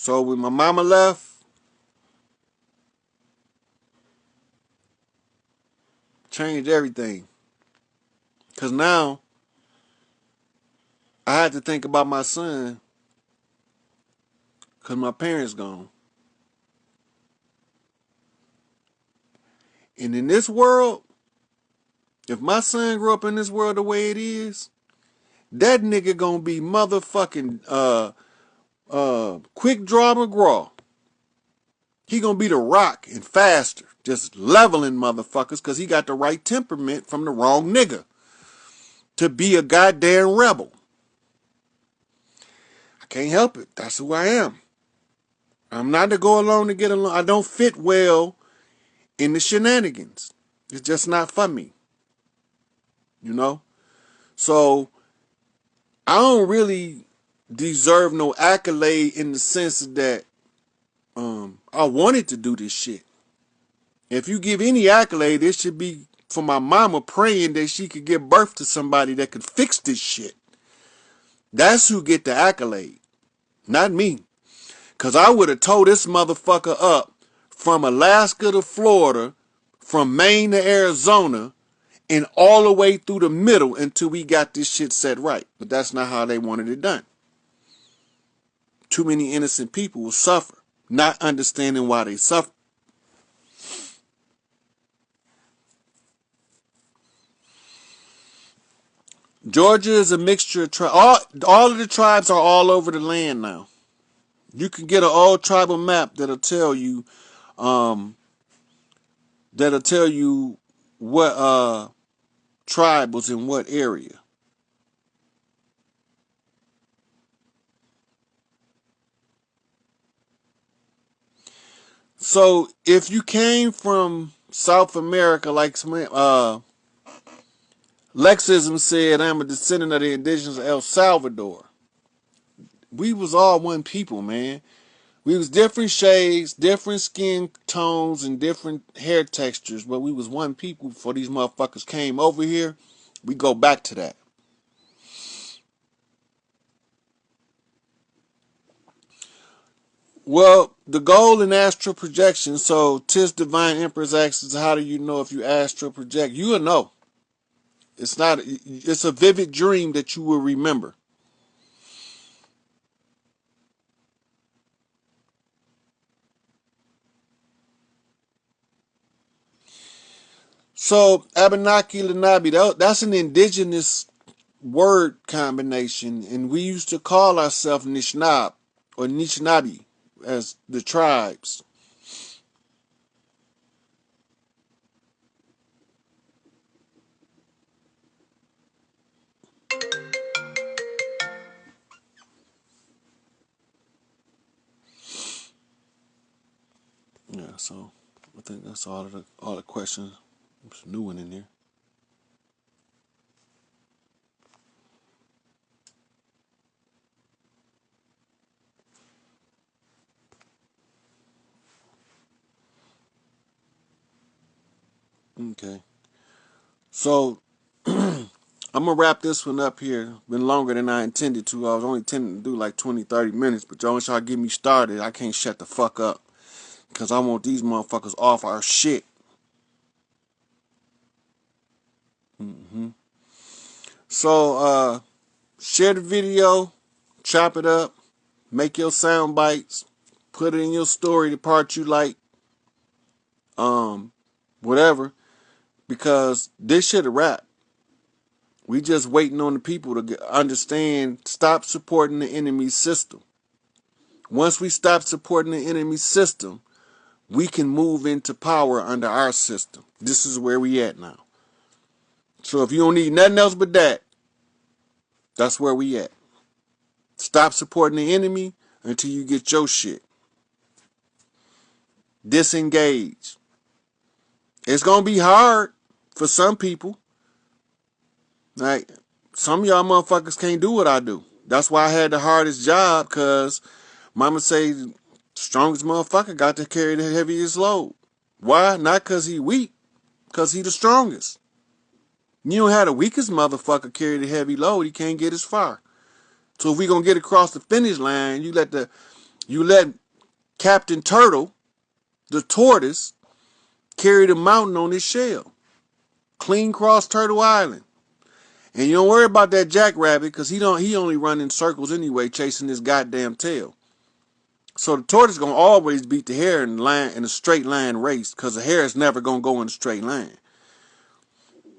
So when my mama left, changed everything. Because now I had to think about my son because my parents gone. And in this world, if my son grew up in this world the way it is, that nigga gonna be motherfucking Quick Draw McGraw. He gonna be the Rock and faster, just leveling motherfuckers because he got the right temperament from the wrong nigga to be a goddamn rebel. I can't help it. That's who I am. I'm not to go along to get along. I don't fit well in the shenanigans. It's just not for me. You know? So I don't really deserve no accolade in the sense that I wanted to do this shit. If you give any accolade, it should be for my mama praying that she could give birth to somebody that could fix this shit. That's who get the accolade, not me. Because I would have towed this motherfucker up from Alaska to Florida, from Maine to Arizona, and all the way through the middle until we got this shit set right. But that's not how they wanted it done. Too many innocent people will suffer, not understanding why they suffer. Georgia is a mixture of tribes. All of the tribes are all over the land now. You can get an old tribal map that'll tell you what tribe was in what area. So if you came from South America, like Lexism said, I'm a descendant of the indigenous of El Salvador. We was all one people, man. We was different shades, different skin tones, and different hair textures, but we was one people before these motherfuckers came over here. We go back to that. Well, the goal in astral projection, so Tis Divine Empress asks, how do you know if you astral project? You will know. It's a vivid dream that you will remember. So, Abenaki Lenabi, that's an indigenous word combination, and we used to call ourselves Nishnab or Nishnabi as the tribes. Yeah, so I think that's all the questions. There's a new one in there. Okay. So I'm gonna wrap this one up here. Been longer than I intended to. I was only intending to do like 20, 30 minutes, but y'all try to get me started. I can't shut the fuck up. Cause I want these motherfuckers off our shit. So share the video, chop it up, make your sound bites, put it in your story, the part you like, whatever. Because this shit a wrap. We just waiting on the people to understand, stop supporting the enemy system. Once we stop supporting the enemy system, we can move into power under our system. This is where we at now. So if you don't need nothing else but that, that's where we at. Stop supporting the enemy until you get your shit. Disengage. It's going to be hard for some people. Like, some of y'all motherfuckers can't do what I do. That's why I had the hardest job, because mama say the strongest motherfucker got to carry the heaviest load. Why? Not because he weak, because he the strongest. You don't have the weakest motherfucker carry the heavy load, he can't get as far. So if we going to get across the finish line, you let the You let Captain Turtle, the tortoise, carry the mountain on his shell. Clean cross Turtle Island. And you don't worry about that jackrabbit because he only run in circles anyway, chasing his goddamn tail. So the tortoise gonna always beat the hare in a straight line race because the hare is never gonna go in a straight line.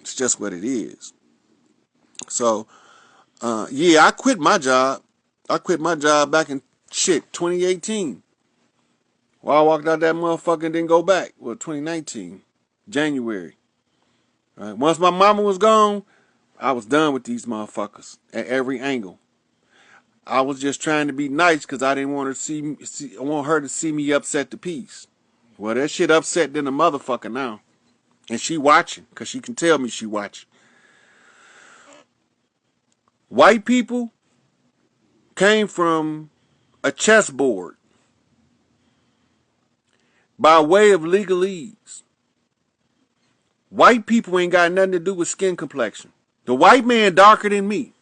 It's just what it is. So yeah, I quit my job. I quit my job back in 2018. Well, I walked out that motherfucker and didn't go back. Well, 2019, January. Right? Once my mama was gone, I was done with these motherfuckers at every angle. I was just trying to be nice because I didn't want her to see me upset to peace. Well, that shit upset than a motherfucker now. And she watching because she can tell me she watching. White people came from a chessboard by way of legalese. White people ain't got nothing to do with skin complexion. The white man darker than me.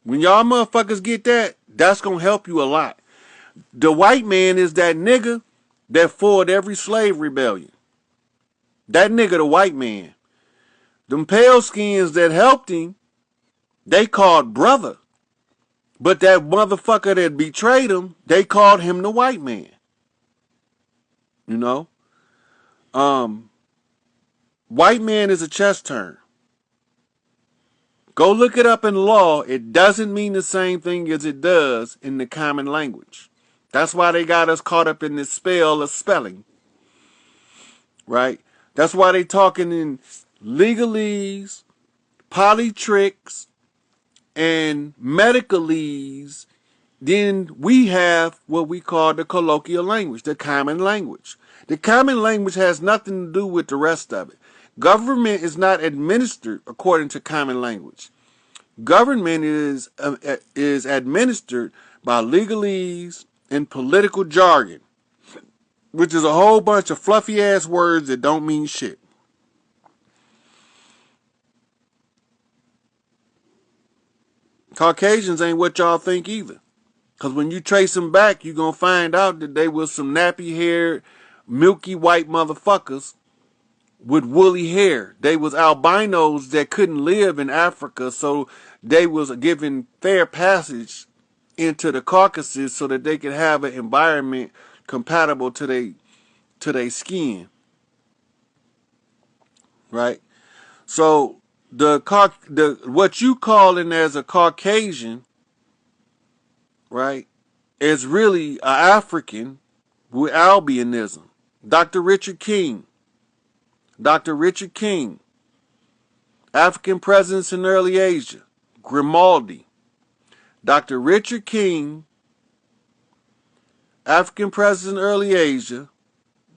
When y'all motherfuckers get that, that's gonna help you a lot. The white man is that nigga that fought every slave rebellion. That nigga the white man. Them pale skins that helped him, they called brother. But that motherfucker that betrayed him, they called him the white man. You know? White man is a chess term. Go look it up in law. It doesn't mean the same thing as it does in the common language. That's why they got us caught up in this spell of spelling. Right? That's why they talking in legalese, polytricks, and medicalese. Then we have what we call the colloquial language, the common language. The common language has nothing to do with the rest of it. Government is not administered according to common language. Government is administered by legalese and political jargon, which is a whole bunch of fluffy ass words that don't mean shit. Caucasians ain't what y'all think either. Because when you trace them back, you're going to find out that they was some nappy-haired, milky white motherfuckers with woolly hair. They was albinos that couldn't live in Africa, so they was given fair passage into the Caucasus so that they could have an environment compatible to their skin. Right? So what you calling as a Caucasian, right, is really an African with albinism. Dr. Richard King, African presence in early Asia, Grimaldi. Dr. Richard King, African presence in early Asia,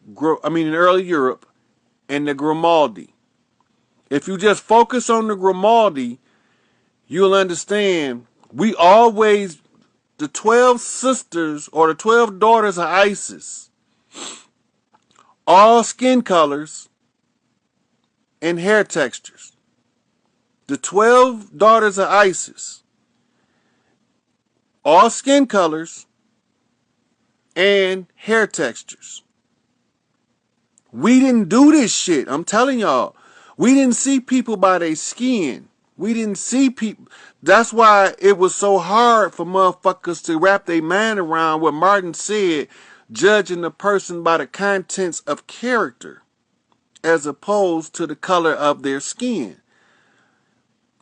in early Europe, and the Grimaldi. If you just focus on the Grimaldi, you'll understand we always, the 12 sisters or the 12 daughters of Isis, all skin colors and hair textures. The 12 daughters of Isis, all skin colors and hair textures. We didn't do this shit. I'm telling y'all. We didn't see people by their skin. We didn't see people. That's why it was so hard for motherfuckers to wrap their mind around what Martin said, judging the person by the contents of character as opposed to the color of their skin.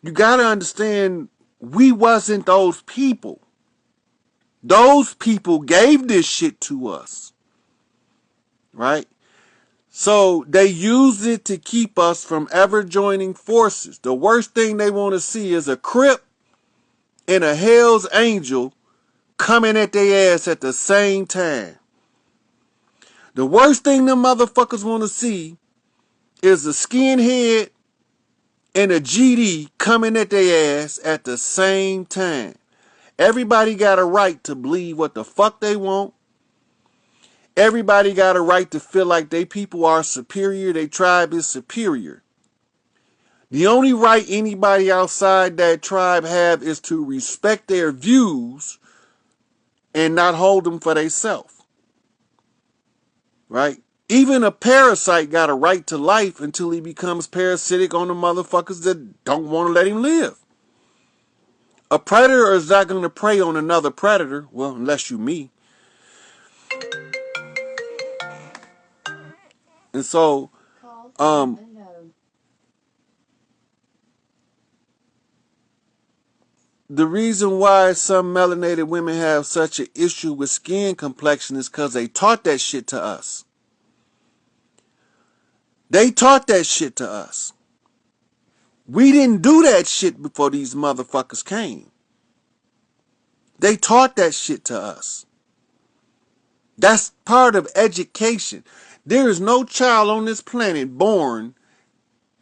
You got to understand, we wasn't those people. Those people gave this shit to us. Right? So they use it to keep us from ever joining forces. The worst thing they want to see is a Crip and a Hell's Angel coming at their ass at the same time. The worst thing them motherfuckers want to see is a skinhead and a GD coming at their ass at the same time. Everybody got a right to believe what the fuck they want. Everybody got a right to feel like they people are superior, their tribe is superior. The only right anybody outside that tribe have is to respect their views and not hold them for themselves, right? Even a parasite got a right to life until he becomes parasitic on the motherfuckers that don't want to let him live. A predator is not going to prey on another predator, well, unless you me. And so, the reason why some melanated women have such an issue with skin complexion is because they taught that shit to us. They taught that shit to us. We didn't do that shit before these motherfuckers came. They taught that shit to us. That's part of education. There is no child on this planet born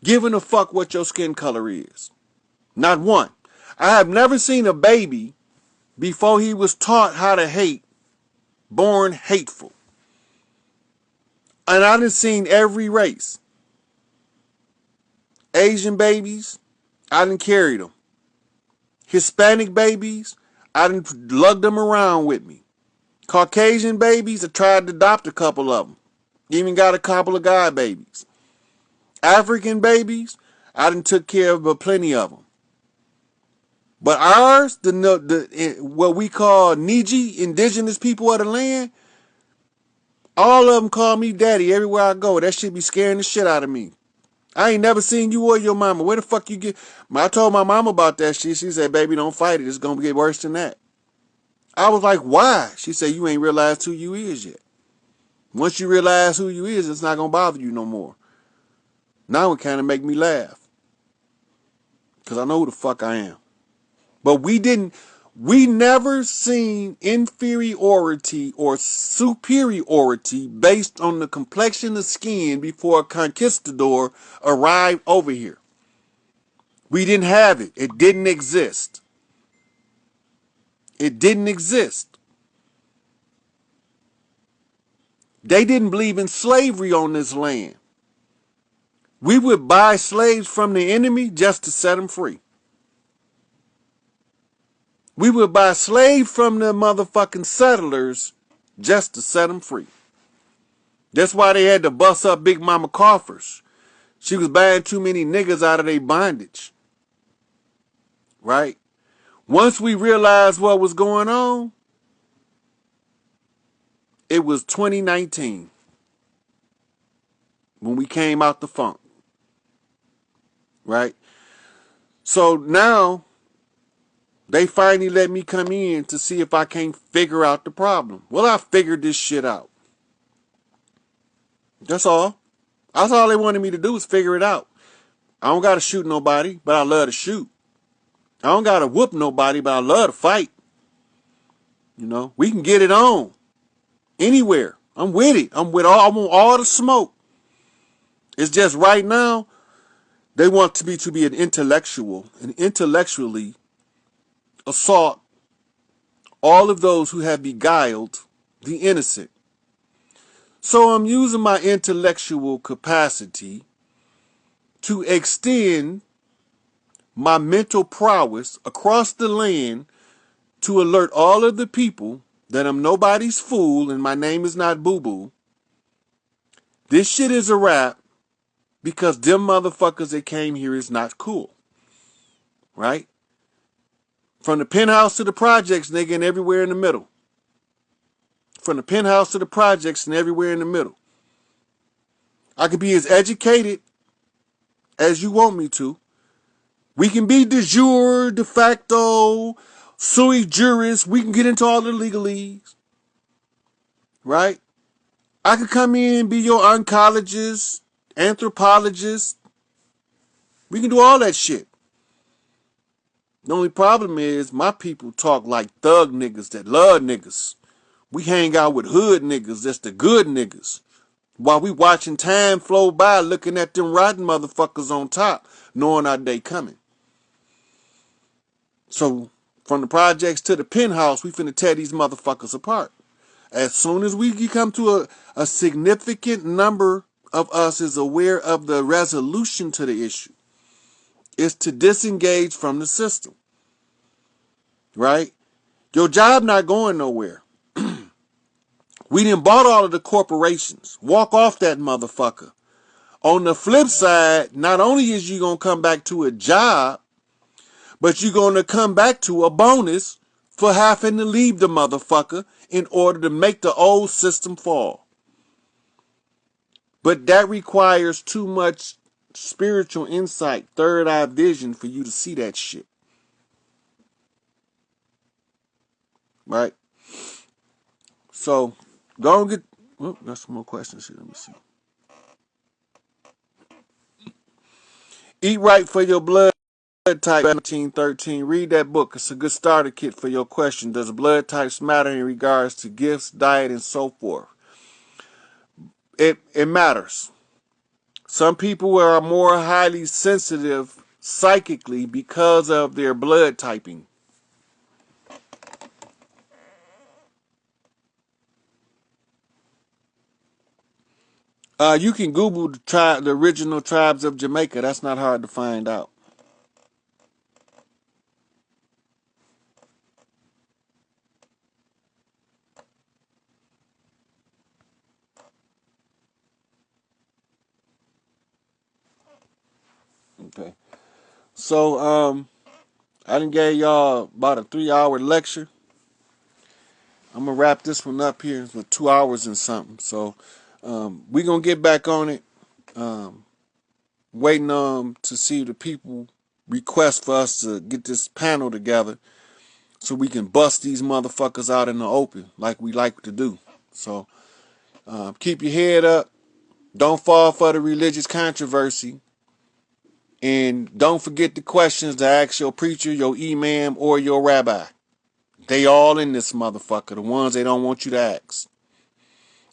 giving a fuck what your skin color is. Not one. I have never seen a baby before he was taught how to hate, born hateful. And I done seen every race. Asian babies, I done carried them. Hispanic babies, I done lugged them around with me. Caucasian babies, I tried to adopt a couple of them. Even got a couple of guy babies. African babies, I done took care of plenty of them. But ours, what we call NEGI, indigenous people of the land, all of them call me daddy everywhere I go. That shit be scaring the shit out of me. I ain't never seen you or your mama. Where the fuck you get? I told my mama about that shit. She said, baby, don't fight it. It's going to get worse than that. I was like, why? She said, you ain't realized who you is yet. Once you realize who you is, it's not going to bother you no more. Now it kind of make me laugh. Because I know who the fuck I am. But we never seen inferiority or superiority based on the complexion of skin before a conquistador arrived over here. We didn't have it. It didn't exist. It didn't exist. They didn't believe in slavery on this land. We would buy slaves from the enemy just to set them free. We would buy slaves from the motherfucking settlers just to set them free. That's why they had to bust up Big Mama coffers. She was buying too many niggas out of their bondage. Right? Once we realized what was going on, it was 2019 when we came out the funk. Right? So now they finally let me come in to see if I can't figure out the problem. Well, I figured this shit out. That's all. That's all they wanted me to do was figure it out. I don't got to shoot nobody, but I love to shoot. I don't got to whoop nobody, but I love to fight. You know, we can get it on anywhere. I'm with it. I want all the smoke. It's just right now, they want me to be an intellectual and intellectually assault all of those who have beguiled the innocent. So I'm using my intellectual capacity to extend my mental prowess across the land to alert all of the people that I'm nobody's fool and my name is not Boo Boo. This shit is a wrap because them motherfuckers that came here is not cool. Right? From the penthouse to the projects, nigga, and everywhere in the middle. From the penthouse to the projects and everywhere in the middle. I could be as educated as you want me to. We can be de jure, de facto, sui juris. We can get into all the legalese. Right? I could come in and be your oncologist, anthropologist. We can do all that shit. The only problem is my people talk like thug niggas that love niggas. We hang out with hood niggas that's the good niggas. While we watching time flow by looking at them rotten motherfuckers on top, knowing our day coming. So, from the projects to the penthouse, we finna tear these motherfuckers apart. As soon as we come to a significant number of us is aware of the resolution to the issue, is to disengage from the system. Right? Your job not going nowhere. We done bought all of the corporations. Walk off that motherfucker. On the flip side, not only is you going to come back to a job, but you're going to come back to a bonus for having to leave the motherfucker in order to make the old system fall. But that requires too much spiritual insight, third eye vision for you to see that shit. Right? So, go and get... Oh, got some more questions here. Let me see. Eat Right for Your Blood Type 1913. Read that book. It's a good starter kit for your question. Does blood types matter in regards to gifts, diet, and so forth? It matters. Some people are more highly sensitive psychically because of their blood typing. You can Google the original tribes of Jamaica. That's not hard to find out. Okay. So, I done gave y'all about a 3-hour lecture. I'm going to wrap this one up here for 2 hours and something. So, we're going to get back on it. Waiting to see the people request for us to get this panel together so we can bust these motherfuckers out in the open like we like to do. So, keep your head up. Don't fall for the religious controversy. And don't forget the questions to ask your preacher, your imam, or your rabbi. They all in this motherfucker, the ones they don't want you to ask.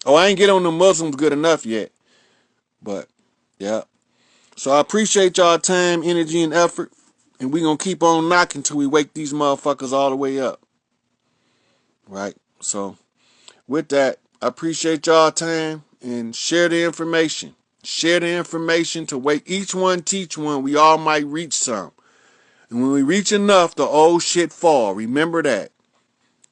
Oh, I ain't get on the Muslims good enough yet. But, yeah. So I appreciate y'all time, energy, and effort. And we going to keep on knocking till we wake these motherfuckers all the way up. Right? So, with that, I appreciate y'all time and share the information. Share the information to wake each one, teach one. We all might reach some. And when we reach enough, the old shit fall. Remember that.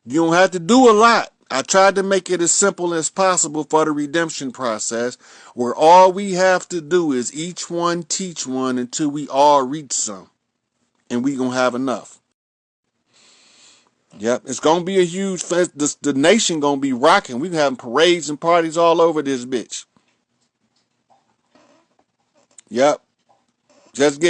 You don't have to do a lot. I tried to make it as simple as possible for the redemption process, where all we have to do is each one teach one until we all reach some. And we gonna have enough. Yep, it's gonna be a huge fest. The nation gonna be rocking. We having parades and parties all over this bitch. Yep. Just give